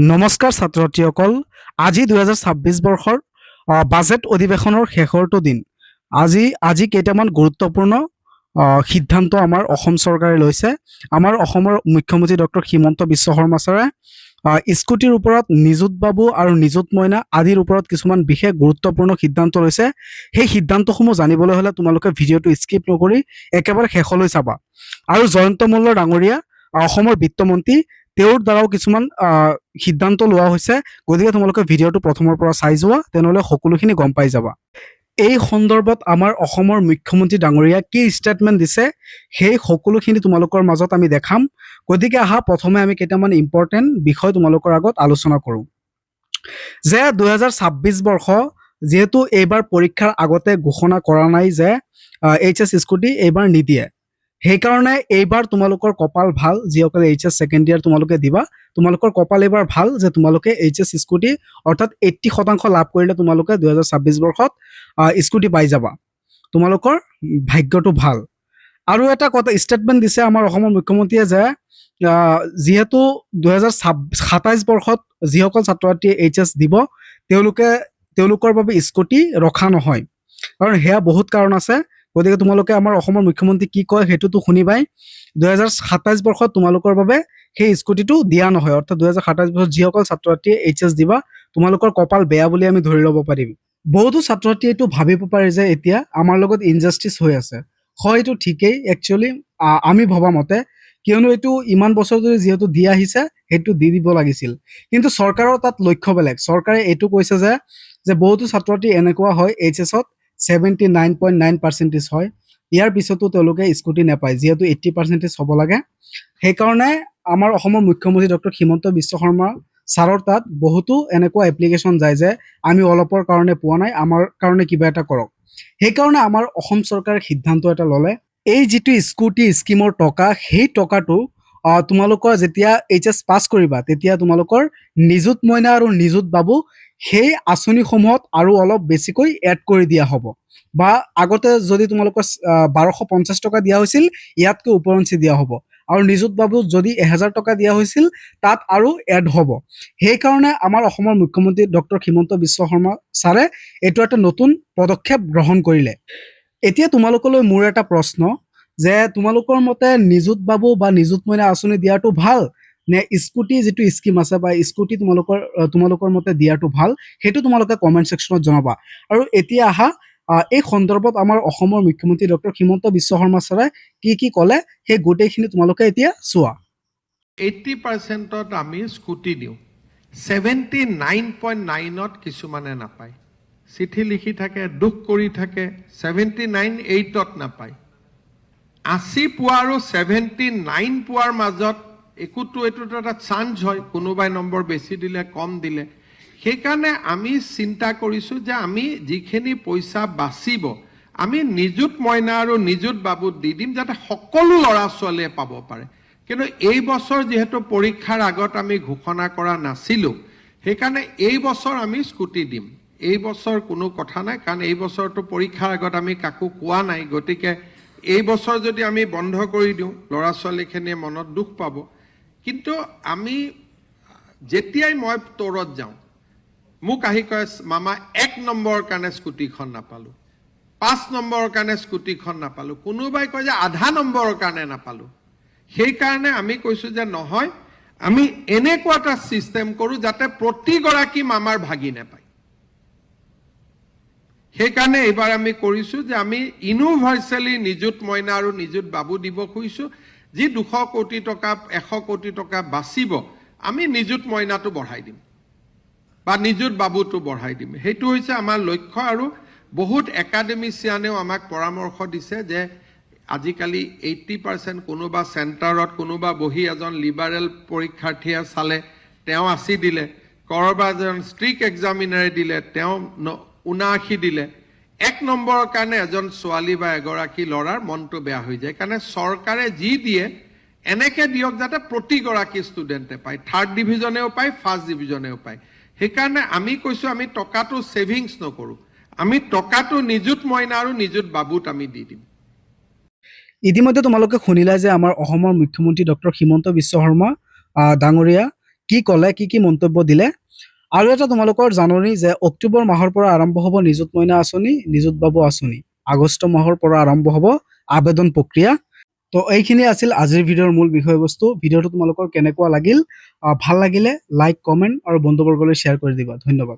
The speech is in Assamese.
নমস্কাৰ ছাত্ৰ ছাত্ৰীসকল, আজি 2026 বৰ্ষৰ বাজেট অধিৱেশনৰ শেষৰটো দিন। আজি কেইটামান গুৰুত্বপূৰ্ণ সিদ্ধান্ত আমাৰ অসম চৰকাৰে লৈছে। আমাৰ অসমৰ মুখ্যমন্ত্ৰী ডক্টৰ হিমন্ত বিশ্ব শৰ্মা ছাৰে স্কুটিৰ ওপৰত নিযুত বাবু আৰু নিযুত মইনা আদিৰ ওপৰত কিছুমান বিশেষ গুৰুত্বপূৰ্ণ সিদ্ধান্ত লৈছে। সেই সিদ্ধান্তসমূহ জানিবলৈ হ'লে তোমালোকে ভিডিঅ'টো স্কিপ নকৰি একেবাৰে শেষলৈ চাবা। আৰু জয়ন্ত মল্ল ডাঙৰীয়া অসমৰ বিত্তমন্ত্ৰী, তেওঁৰ দ্বাৰাও কিছুমান সিদ্ধান্ত লোৱা হৈছে। গতিকে তোমালোকে ভিডিঅ'টো প্ৰথমৰ পৰা চাই যোৱা, তেনেহ'লে সকলোখিনি গম পাই যাবা। এই সন্দৰ্ভত আমাৰ অসমৰ মুখ্যমন্ত্ৰী ডাঙৰীয়া কি ষ্টেটমেণ্ট দিছে, সেই সকলোখিনি তোমালোকৰ মাজত আমি দেখাম। গতিকে আহা প্ৰথমে আমি কেইটামান ইম্পৰ্টেণ্ট বিষয় তোমালোকৰ আগত আলোচনা কৰোঁ। যে 2026 বৰ্ষ যিহেতু এইবাৰ পৰীক্ষাৰ আগতে ঘোষণা কৰা নাই যে HS স্কুটি এইবাৰ নিদিয়ে, সেইকাৰণে এইবাৰ তোমালোকৰ কপাল ভাল, যিসকলে HS ছেকেণ্ড ইয়াৰ তোমালোকে দিবা, তোমালোকৰ কপাল এইবাৰ ভাল যে তোমালোকে HS স্কুটি অৰ্থাৎ 80% লাভ কৰিলে তোমালোকে 2026 বৰ্ষত স্কুটি পাই যাবা। তোমালোকৰ ভাগ্যটো ভাল। আৰু এটা কথা ষ্টেটমেণ্ট দিছে আমাৰ অসমৰ মুখ্যমন্ত্ৰীয়ে যে যিহেতু 2027 বৰ্ষত যিসকল ছাত্ৰ ছাত্ৰীয়ে HS দিব তেওঁলোকৰ বাবে স্কুটি ৰখা নহয়, কাৰণ সেয়া বহুত কাৰণ আছে। গতিকে তোমালোকে আমাৰ অসমৰ মুখ্যমন্ত্ৰী কি কয় সেইটোতো শুনিবাই। 2027 বৰ্ষত তোমালোকৰ বাবে সেই স্কুটিটো দিয়া নহয়, অৰ্থাৎ 2027 বৰ্ষত যিসকল ছাত্ৰ ছাত্ৰীয়ে HS দিবা তোমালোকৰ কপাল বেয়া বুলি আমি ধৰি ল'ব পাৰিম। বহুতো ছাত্ৰ ছাত্ৰীয়ে এইটো ভাবিব পাৰে যে এতিয়া আমাৰ লগত ইনজাষ্টিচ হৈ আছে। হয়, এইটো ঠিকেই একচুৱেলি আমি ভবা মতে, কিয়নো এইটো ইমান বছৰ ধৰি যিহেতু দি আহিছে সেইটো দি দিব লাগিছিল। কিন্তু চৰকাৰৰ তাত লক্ষ্য বেলেগ। চৰকাৰে এইটো কৈছে যে বহুতো ছাত্ৰ ছাত্ৰী এনেকুৱা হয় HS-ত 79.9% হয়, ইয়াৰ পিছতো তেওঁলোকে স্কুটি নাপায়, যিহেতু 80% হ'ব লাগে। সেইকাৰণে আমাৰ অসমৰ মুখ্যমন্ত্ৰী ডক্টৰ হিমন্ত বিশ্ব শৰ্মা ছাৰৰ তাত বহুতো এনেকুৱা এপ্লিকেশ্যন যায় যে আমি অলপৰ কাৰণে পোৱা নাই, আমাৰ কাৰণে কিবা এটা কৰক। সেইকাৰণে আমাৰ অসম চৰকাৰে সিদ্ধান্ত এটা ল'লে, এই যিটো স্কুটি স্কিমৰ টকা, সেই টকাটো তোমালোকৰ যেতিয়া HS পাছ কৰিবা তেতিয়া তোমালোকৰ নিযুত মইনা আৰু নিযুত বাবু সেই আঁচনিসমূহত আৰু অলপ বেছিকৈ এড কৰি দিয়া হ'ব। বা আগতে যদি তোমালোকৰ 1250 টকা দিয়া হৈছিল, ইয়াতকৈ ওপৰঞ্চি দিয়া হ'ব। আৰু নিযুত বাবুক যদি 1000 টকা দিয়া হৈছিল, তাত আৰু এড হ'ব। সেইকাৰণে আমাৰ অসমৰ মুখ্যমন্ত্ৰী ডক্টৰ হিমন্ত বিশ্ব শৰ্মা ছাৰে এইটো এটা নতুন পদক্ষেপ গ্ৰহণ কৰিলে। এতিয়া তোমালোকলৈ মোৰ এটা প্ৰশ্ন, যে তোমালোকৰ মতে নিযুত বাবু বা নিযুত মইনা আঁচনি দিয়াটো ভাল নে স্কুটি যিটো স্কিম আছে বা স্কুটি তোমালোকৰ মতে দিয়াটো ভাল, সেইটো তোমালোকে কমেণ্ট ছেকশ্যনত জনাবা। আৰু এতিয়া আহা এই সন্দৰ্ভত আমাৰ অসমৰ মুখ্যমন্ত্ৰী ডক্টৰ হিমন্ত বিশ্ব শৰ্মা ছাৰে কি ক'লে সেই গোটেইখিনি তোমালোকে এতিয়া চোৱা। 80%ত আমি স্কুটি দিওঁ, 79.9ত কিছুমানে নাপায়। চিঠি লিখি থাকে, দুখ কৰি থাকে, 79.8ত নাপায়। 80 পোৱা আৰু 79 পোৱাৰ মাজত এইটোতো এটা চান্স হয়, কোনোবাই নম্বৰ বেছি দিলে কম দিলে। সেইকাৰণে আমি চিন্তা কৰিছোঁ যে আমি যিখিনি পইচা বাচিব আমি নিযুত মইনা আৰু নিযুত বাবুত দি দিম, যাতে সকলো ল'ৰা ছোৱালীয়ে পাব পাৰে। কিন্তু এই বছৰ যিহেতু পৰীক্ষাৰ আগত আমি ঘোষণা কৰা নাছিলোঁ, সেইকাৰণে এই বছৰ আমি স্কুটি দিম। এই বছৰ কোনো কথা নাই, কাৰণ এই বছৰটো পৰীক্ষাৰ আগত আমি কাকো কোৱা নাই। গতিকে এই বছৰ যদি আমি বন্ধ কৰি দিওঁ, ল'ৰা ছোৱালীখিনিয়ে মনত দুখ পাব। কিন্তু আমি যেতিয়াই মই তৌৰত যাওঁ, মোক আহি কয় মামা 1 নম্বৰৰ কাৰণে স্কুটিখন নাপালোঁ, 5 নম্বৰৰ কাৰণে স্কুটিখন নাপালোঁ, কোনোবাই কয় যে আধা নম্বৰৰ কাৰণে নাপালোঁ। সেইকাৰণে আমি কৈছোঁ যে নহয়, আমি এনেকুৱা এটা ছিষ্টেম কৰোঁ যাতে প্ৰতিগৰাকী মামাৰ ভাগি নাপায়। সেইকাৰণে এইবাৰ আমি কৰিছোঁ যে আমি ইউনিভাৰ্চেলি নিযুত মইনা আৰু নিযুত বাবু দিব খুজিছোঁ। যি 200 কোটি টকা 100 কোটি টকা বাচিব, আমি নিযুত মইনাটো বঢ়াই দিম বা নিযুত বাবুটো বঢ়াই দিম। সেইটো হৈছে আমাৰ লক্ষ্য। আৰু বহুত একাডেমিচিয়ানেও আমাক পৰামৰ্শ দিছে যে আজিকালি 80% কোনোবা চেণ্টাৰত কোনোবা বহি এজন লিবাৰেল পৰীক্ষাৰ্থীয়ে চালে, তেওঁ 80 দিলে, ক'ৰবাত এজন ষ্ট্ৰিক্ট এক্সামিনাৰে দিলে, তেওঁ 79 দিলে। 1 নম্বৰৰ কাৰণে এজন ছোৱালী বা এগৰাকী ল'ৰাৰ মনটো বেয়া হৈ যায়। কাৰণে চৰকাৰে যি দিয়ে এনেকৈ দিয়ক যাতে প্ৰতিগৰাকী ষ্টুডেণ্টে পায়, 3rd ডিভিজনেও পায়, 1st ডিভিজনেও পায়। সেইকাৰণে আমি কৈছোঁ আমি টকাটো ছেভিংছ নকৰোঁ, আমি টকাটো নিযুত মইনা আৰু নিযুত বাবুত আমি দি দিম। ইতিমধ্যে তোমালোকে শুনিলা যে আমাৰ অসমৰ মুখ্যমন্ত্ৰী ডক্টৰ হিমন্ত বিশ্ব শৰ্মা ডাঙৰীয়া কি ক'লে, কি মন্তব্য দিলে। আৰু এটা তোমালোকৰ জাননী যে অক্টোবৰ মাহৰ পৰা আৰম্ভ হ'ব নিযুত মইনা আঁচনি, নিযুত বাবু আঁচনি। আগষ্ট মাহৰ পৰা আৰম্ভ হ'ব আবেদন প্ৰক্ৰিয়া। তো এইখিনি আছিল আজিৰ ভিডিঅ'ৰ মূল বিষয়বস্তু। ভিডিঅ'টো তোমালোকৰ কেনেকুৱা লাগিল? ভাল লাগিলে লাইক, কমেণ্ট আৰু বন্ধুবৰ্গলৈ শ্বেয়াৰ কৰি দিবা। ধন্যবাদ।